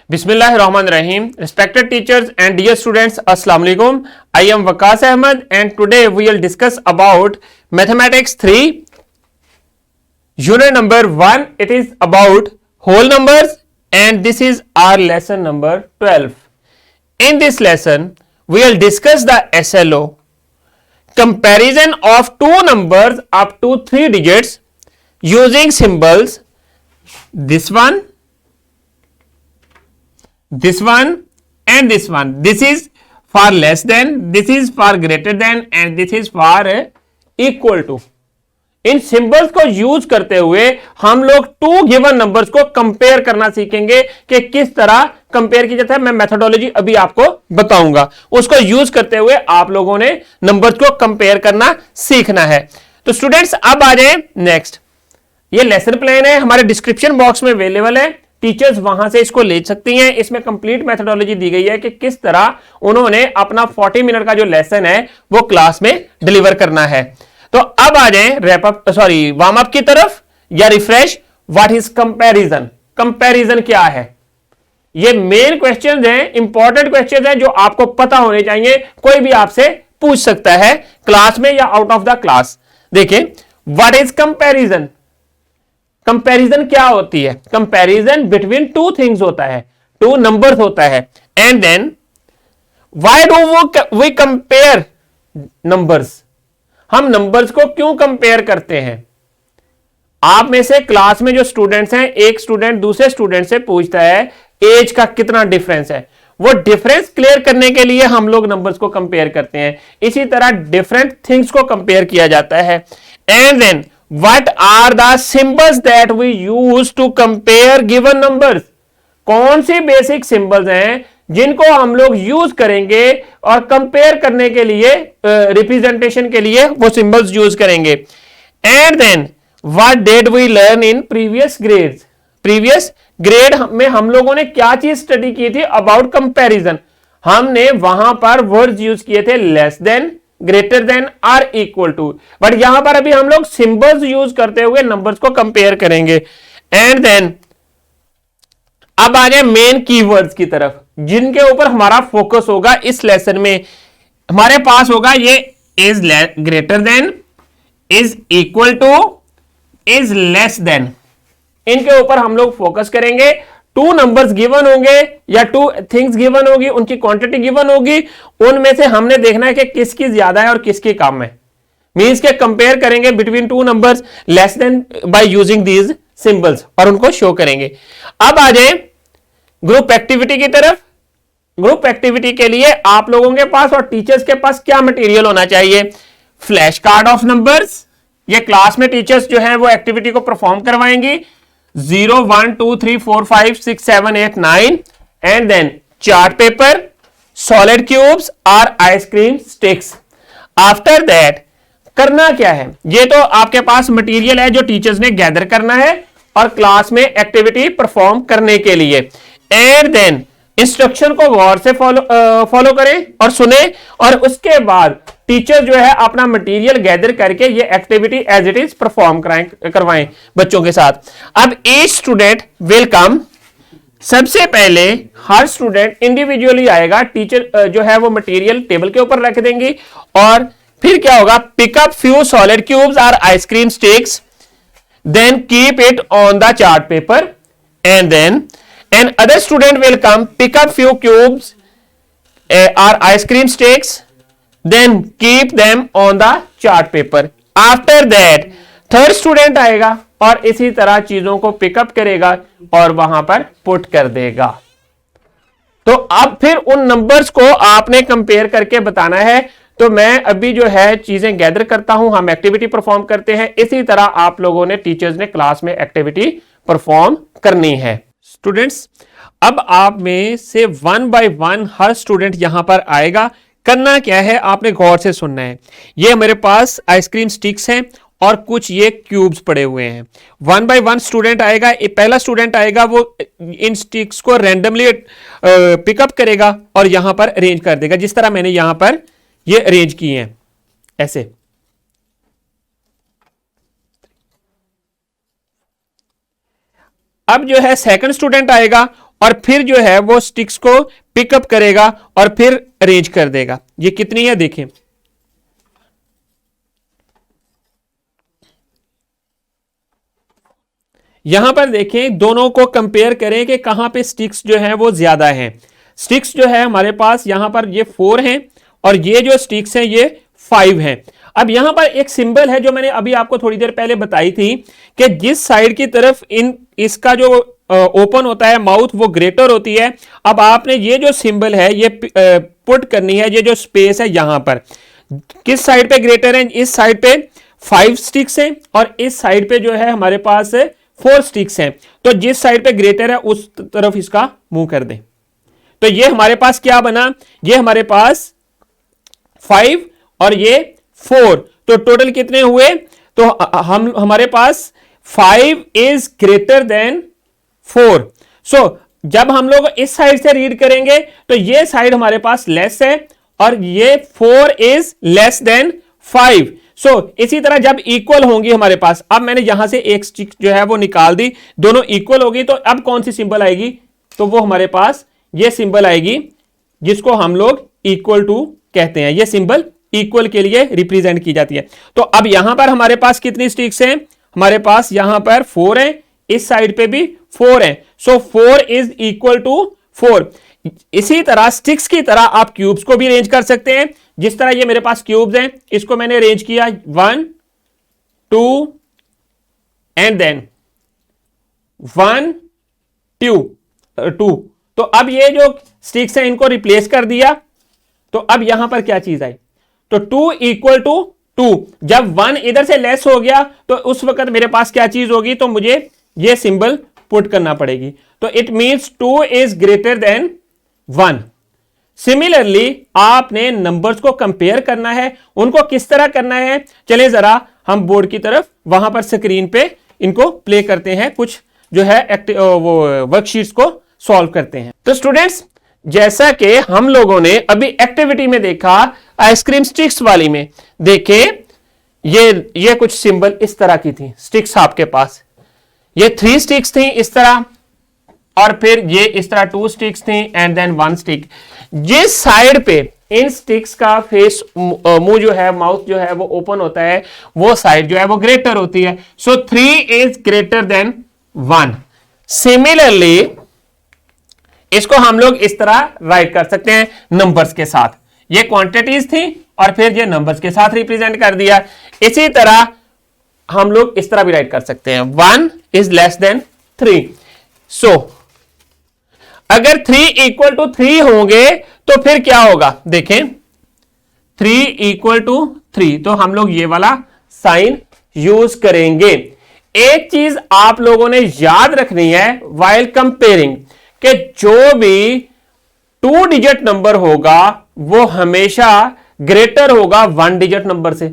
Bismillahirrahmanirrahim. Respected teachers and dear students, Assalamu alaikum. I am Waqas Ahmed and today we will discuss about Mathematics 3 Unit number 1. It is about whole numbers and this is our lesson number 12. In this lesson, we will discuss the SLO, comparison of two numbers up to 3 digits using symbols, this one and this one. This is for less than, this is for greater than and this is for equal to. In symbols को use करते हुए हम लोग to given numbers को compare करना सीखेंगे कि किस तरह कंपेयर किया जाता है। मैं मेथोडोलॉजी अभी आपको बताऊंगा, उसको यूज करते हुए आप लोगों ने नंबर्स को कंपेयर करना सीखना है। तो स्टूडेंट्स अब आ जाए नेक्स्ट। ये लेसन प्लान है, हमारे डिस्क्रिप्शन बॉक्स में अवेलेबल है, टीचर्स वहां से इसको ले सकती हैं। इसमें कंप्लीट मेथोडोलॉजी दी गई है कि किस तरह उन्होंने अपना 40 मिनट का जो लेसन है वो क्लास में डिलीवर करना है। तो अब आ जाए रैप अप वार्म अप की तरफ या refresh. What is comparison? Comparison क्या है? ये मेन क्वेश्चंस हैं, इंपॉर्टेंट क्वेश्चंस हैं जो आपको पता होने चाहिए। कोई भी आपसे पूछ सकता है क्लास में या आउट ऑफ द क्लास। देखिए, व्हाट इज कंपैरिजन? कंपैरिजन क्या होती है? कंपैरिजन बिटवीन टू थिंग्स होता है, टू नंबर्स होता है। And then why do we compare numbers? हम नंबर्स को क्यों कंपेयर करते हैं? आप में से क्लास में जो स्टूडेंट्स हैं, एक स्टूडेंट दूसरे स्टूडेंट से पूछता है एज का कितना डिफरेंस है। वो डिफरेंस क्लियर करने के लिए हम लोग नंबर्स को कंपेयर करते हैं। इसी तरह डिफरेंट थिंग्स को कंपेयर किया जाता है। And then What are the symbols that we use to compare given numbers? कौन सी बेसिक सिंबल्स हैं जिनको हम लोग यूज करेंगे और कंपेयर करने के लिए, रिप्रेजेंटेशन के लिए वो सिंबल्स यूज करेंगे। And then what did we learn in previous grades? Previous grade में हम लोगों ने क्या चीज स्टडी की थी अबाउट कंपैरिजन? हमने वहां पर वर्ड्स यूज किए थे लेस देन, ग्रेटर देन और इक्वल टू। बट यहां पर अभी हम लोग सिंबल्स यूज करते हुए नंबर्स को कंपेयर करेंगे। एंड देन अब आ जाए मेन कीवर्ड्स की तरफ जिनके ऊपर हमारा फोकस होगा इस लेसन में। हमारे पास होगा ये is greater than, is equal to, is less than. इनके ऊपर हम लोग फोकस करेंगे। टू नंबर्स गिवन होंगे या टू थिंग्स गिवन होगी, उनकी क्वांटिटी गिवन होगी, उनमें से हमने देखना है कि किसकी ज्यादा है और किसकी कम है। मींस के कंपेयर करेंगे between two numbers less than by using these symbols और उनको शो करेंगे। अब आ जाए ग्रुप एक्टिविटी की तरफ। ग्रुप एक्टिविटी के लिए आप लोगों के पास और टीचर्स के पास क्या मटेरियल होना चाहिए? Flash card of numbers. ये क्लास में टीचर्स जो है वो एक्टिविटी को perform करवाएंगी। 0, 1, 2, 3, 4, 5, 6, 7, 8, 9 and then chart paper, solid cubes और आइसक्रीम स्टिक्स। आफ्टर दैट करना क्या है? ये तो आपके पास मटेरियल है जो टीचर्स ने गैदर करना है और क्लास में एक्टिविटी परफॉर्म करने के लिए। एंड देन इंस्ट्रक्शन को गौर से फॉलो करें और सुने और उसके बाद टीचर जो है अपना मटेरियल गैदर करके ये activity as it is perform करवाएं बच्चों के साथ। अब ईच स्टूडेंट विल कम। सबसे पहले हर स्टूडेंट इंडिविजुअली आएगा। टीचर जो है वो मटेरियल टेबल के ऊपर रख देंगी और फिर क्या होगा? Pick up few solid cubes और ice cream sticks, then keep it on the chart paper and then an other student will come, pick up few cubes or ice cream sticks, then keep them on the chart paper. After that third student आएगा और इसी तरह चीजों को pickup करेगा और वहां पर पुट कर देगा। तो अब फिर उन नंबर्स को आपने कंपेयर करके बताना है। तो मैं अभी जो है चीजें गैदर करता हूं, हम एक्टिविटी परफॉर्म करते हैं। इसी तरह आप लोगों ने, टीचर्स ने क्लास में एक्टिविटी परफॉर्म करनी है। स्टूडेंट्स अब आप में से one by one her student यहां पर आएगा। करना क्या है? आपने गौर से सुनना है। ये मेरे पास आइसक्रीम स्टिक्स हैं और कुछ ये क्यूब्स पड़े हुए हैं। वन बाय वन स्टूडेंट आएगा। पहला स्टूडेंट आएगा, वो इन स्टिक्स को रैंडमली पिकअप करेगा और यहां पर अरेंज कर देगा, जिस तरह मैंने यहां पर ये अरेंज किए हैं ऐसे। अब जो है सेकंड स्टूडेंट आएगा और फिर जो है वो स्टिक्स को पिकअप करेगा और फिर अरेंज कर देगा। ये कितनी है देखें, यहां पर देखें, दोनों को कंपेयर करें कि कहां पे स्टिक्स जो है वो ज्यादा है। स्टिक्स जो है हमारे पास यहां पर ये 4 हैं और ये जो स्टिक्स हैं ये 5 हैं। अब यहां पर एक सिंबल है जो मैंने अभी आपको थोड़ी देर पहले बताई थी कि जिस साइड की तरफ इसका जो ओपन होता है माउथ वो ग्रेटर होती है। अब आपने ये जो सिंबल है ये पुट करनी है, ये जो स्पेस है यहां पर किस साइड पे ग्रेटर है, इस साइड पे 5 स्टिक्स हैं और इस साइड पे जो है हमारे पास 4 स्टिक्स हैं। तो जिस साइड पे ग्रेटर है उस तरफ इसका मुंह कर दें। तो ये हमारे पास क्या बना, ये हमारे पास 5 और ये 4, तो टोटल कितने हुए, तो हमारे पास 5 इज ग्रेटर देन 4। सो जब हम लोग इस साइड से रीड करेंगे तो ये साइड हमारे पास लेस है और ये 4 इज लेस देन 5। सो इसी तरह जब इक्वल होंगी हमारे पास, अब मैंने यहां से एक स्टिक जो है वो निकाल दी, दोनों इक्वल होगी तो अब कौन सी सिंबल आएगी, तो वो हमारे पास ये सिंबल आएगी जिसको हम लोग इक्वल टू कहते हैं। ये सिंबल इक्वल के लिए रिप्रेजेंट की जाती है। तो अब यहां पर हमारे पास कितनी स्टिक्स हैं, हमारे पास यहां पर 4 हैं, इस साइड पे भी 4 हैं। सो 4 इज इक्वल टू 4। इसी तरह स्टिक्स की तरह आप क्यूब्स को भी अरेंज कर सकते हैं। जिस तरह ये मेरे पास क्यूब्स हैं, इसको मैंने अरेंज किया 1 2 एंड देन 1 2। तो अब ये जो स्टिक्स हैं इनको रिप्लेस कर दिया, तो अब यहां पर क्या चीज आई, तो 2 इक्वल टू 2। जब 1 इधर से लेस हो गया तो उस वक्त मेरे पास क्या चीज होगी, तो मुझे ये सिंबल पुट करना पड़ेगी। तो it means 2 is greater than 1। Similarly आपने नंबर्स को कंपेयर करना है, उनको किस तरह करना है, चले जरा हम बोर्ड की तरफ वहां पर स्क्रीन पे इनको प्ले करते हैं, कुछ जो है वो वर्कशीट्स को सॉल्व करते हैं। तो स्टूडेंट्स, जैसा कि हम लोगों ने अभी एक्टिविटी में देखा आइसक्रीम स्टिक्स वाली में, देखे ये कुछ सिंबल इस तरह की थी स्टिक्स आपके पास, ये 3 स्टिक्स थी इस तरह और फिर ये इस तरह 2 स्टिक्स थी एंड देन 1 स्टिक। जिस साइड पे इन स्टिक्स का फेस मुंह जो है माउथ जो है वो ओपन होता है वो साइड जो है वो ग्रेटर होती है। सो 3 इज ग्रेटर देन 1। सिमिलरली इसको हम लोग इस तरह राइट कर सकते हैं नंबर्स के साथ, ये क्वांटिटीज थी और फिर ये नंबर्स के साथ रिप्रेजेंट कर दिया। इसी तरह हम लोग इस तरह भी राइट कर सकते हैं 1 इज लेस देन 3। सो अगर 3 इक्वल टू 3 होंगे तो फिर क्या होगा, देखें 3 इक्वल टू 3, तो हम लोग ये वाला साइन यूज करेंगे। एक चीज आप लोगों ने याद रखनी है वाइल कंपेयरिंग, कि जो भी 2 डिजिट नंबर होगा वो हमेशा ग्रेटर होगा 1 डिजिट नंबर से।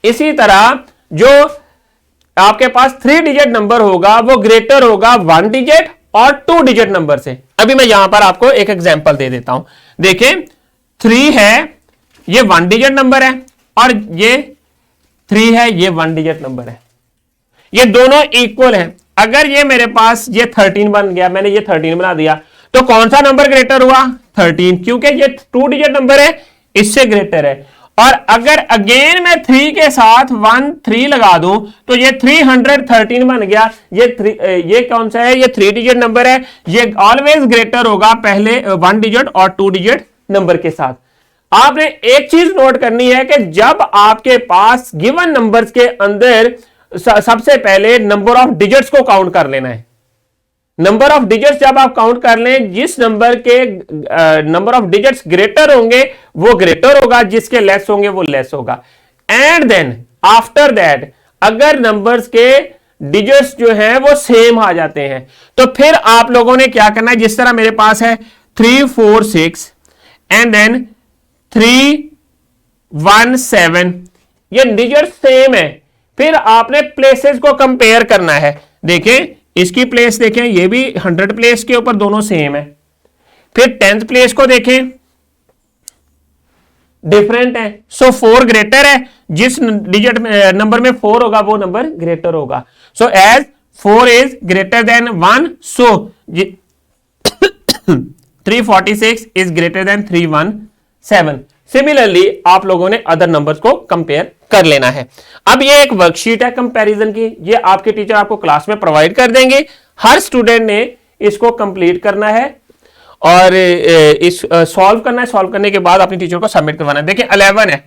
इसी तरह जो आपके पास 3 डिजिट नंबर होगा वो ग्रेटर होगा 1 डिजिट और 2 डिजिट नंबर से। अभी मैं यहां पर आपको एक एग्जांपल दे देता हूं, देखें 3 है, ये 1 डिजिट नंबर है और ये 3 है, ये 1 डिजिट नंबर है, ये दोनों इक्वल हैं। अगर ये मेरे पास ये 13 बन गया, मैंने ये 13 बना दिया, तो कौन सा नंबर ग्रेटर हुआ, 13, क्योंकि ये 2 डिजिट नंबर है, इससे ग्रेटर है। और अगर अगेन मैं 3 के साथ 1 3 लगा दूं तो ये 313 बन गया। ये कौन सा है, ये 3 डिजिट नंबर है, ये ऑलवेज ग्रेटर होगा पहले 1 डिजिट और 2 डिजिट नंबर के साथ। आपने एक चीज नोट करनी है कि जब आपके पास गिवन नंबर्स के अंदर सबसे पहले नंबर ऑफ डिजिट्स को काउंट कर लेना है। नंबर ऑफ डिजिट्स जब आप काउंट कर लें, जिस नंबर के नंबर ऑफ डिजिट्स ग्रेटर होंगे वो ग्रेटर होगा, जिसके लेस होंगे वो लेस होगा। एंड देन आफ्टर दैट अगर नंबर्स के डिजिट्स जो हैं वो सेम आ जाते हैं तो फिर आप लोगों ने क्या करना है, जिस तरह मेरे पास है 3 4 6 एंड देन 3 1 7, ये डिजिट सेम है, फिर आपने प्लेसेस को कंपेयर करना है। देखें इसकी प्लेस देखें, ये भी 100 प्लेस के ऊपर दोनों सेम है, फिर 10th प्लेस को देखें डिफरेंट है। सो 4 ग्रेटर है, जिस डिजिट नंबर में 4 होगा वो नंबर ग्रेटर होगा। So as 4 is greater than 1, so 346 is greater than 317। Similarly आप लोगों ने अदर नंबर्स को कंपेयर कर लेना है। अब ये एक वर्कशीट है कंपैरिजन की, ये आपके टीचर आपको क्लास में प्रोवाइड कर देंगे। हर स्टूडेंट ने इसको कंप्लीट करना है और इस सॉल्व करना है। सॉल्व करने के बाद अपनी टीचर को सबमिट करवाना है। देखिए 11 है,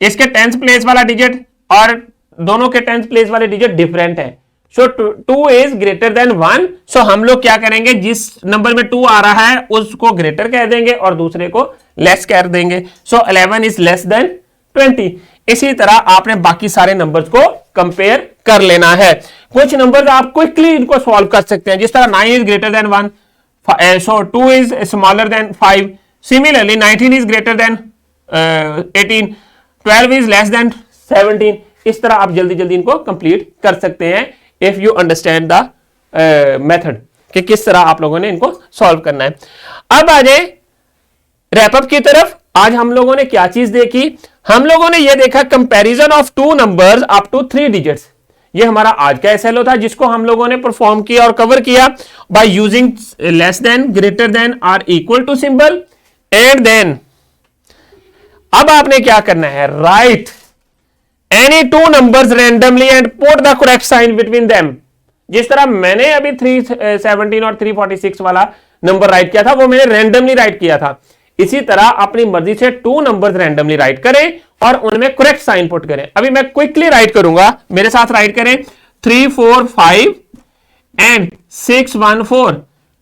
इसके 10th प्लेस वाला डिजिट और दोनों के 10th प्लेस वाले डिजिट डिफरेंट है। सो 2 इज ग्रेटर देन 1। सो हम लोग क्या करेंगे, जिस नंबर में 2 आ रहा है उसको ग्रेटर कह देंगे और दूसरे को लेस कर देंगे। सो 11 इज लेस देन 20। इसी तरह आपने बाकी सारे नंबर्स को कंपेयर कर लेना है। कुछ नंबर्स आप क्विकली इनको सॉल्व कर सकते हैं, जिस तरह 9 is greater than 1, so 2 is smaller than 5. Similarly 19 is greater than 18, 12 is less than 17. इस तरह आप जल्दी जल्दी इनको कंप्लीट कर सकते हैं if you understand the method कि किस तरह आप लोगों ने इनको सॉल्व करना है। अब आ जाए रैपअप की तरफ। आज हम लोगों ने क्या चीज देखी, हम लोगों ने यह देखा comparison of 2 numbers up to 3 digits. ये हमारा आज का एसएलओ था, जिसको हम लोगों ने परफॉर्म किया और कवर किया by using less than, greater than और equal to symbol. And then अब आपने क्या करना है, right any 2 numbers randomly and put the correct sign between them. जिस तरह मैंने अभी 317 और 346 वाला नंबर राइट किया था, वो मैंने रैंडमली राइट किया था। इसी तरह अपनी मर्जी से 2 नंबर्स रैंडमली राइट करें और उनमें करेक्ट साइन पुट करें। अभी मैं क्विकली राइट करूंगा, मेरे साथ राइट करें 345 एंड 614।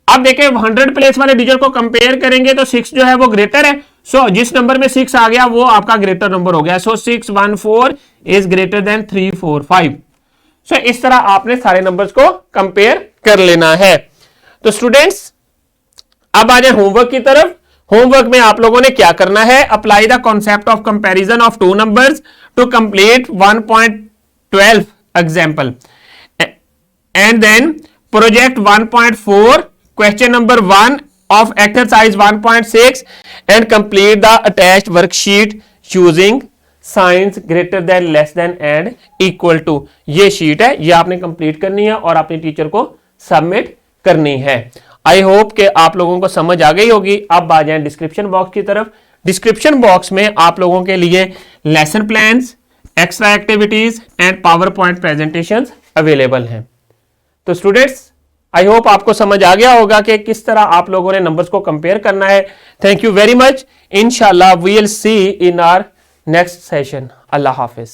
अब देखें 100 प्लेस वाले डिजिट को कंपेयर करेंगे तो 6 जो है वो ग्रेटर है। सो जिस नंबर में 6 आ गया वो आपका ग्रेटर नंबर हो गया। सो 614 इज ग्रेटर देन 345। सो इस तरह आपने सारे नंबर्स को कंपेयर कर लेना है। तो स्टूडेंट्स अब आ जाए होमवर्क की तरफ। होमवर्क में आप लोगों ने क्या करना है, apply the concept of comparison of 2 numbers to complete 1.12 example and then project 1.4 question number 1 of exercise 1.6 and complete the attached worksheet using signs greater than, less than and equal to। ये sheet है, ये आपने complete करनी है और अपने teacher को submit करनी है। आई होप कि आप लोगों को समझ आ गई होगी। अब आ जाएं डिस्क्रिप्शन बॉक्स की तरफ। डिस्क्रिप्शन बॉक्स में आप लोगों के लिए lesson plans, extra activities and power point presentations available हैं। तो स्टूडेंट्स आई होप आपको समझ आ गया होगा कि किस तरह आप लोगों ने नंबर्स को कंपेयर करना है। Thank you very much. इंशाल्लाह we will see in our next session. अल्लाह हाफिज।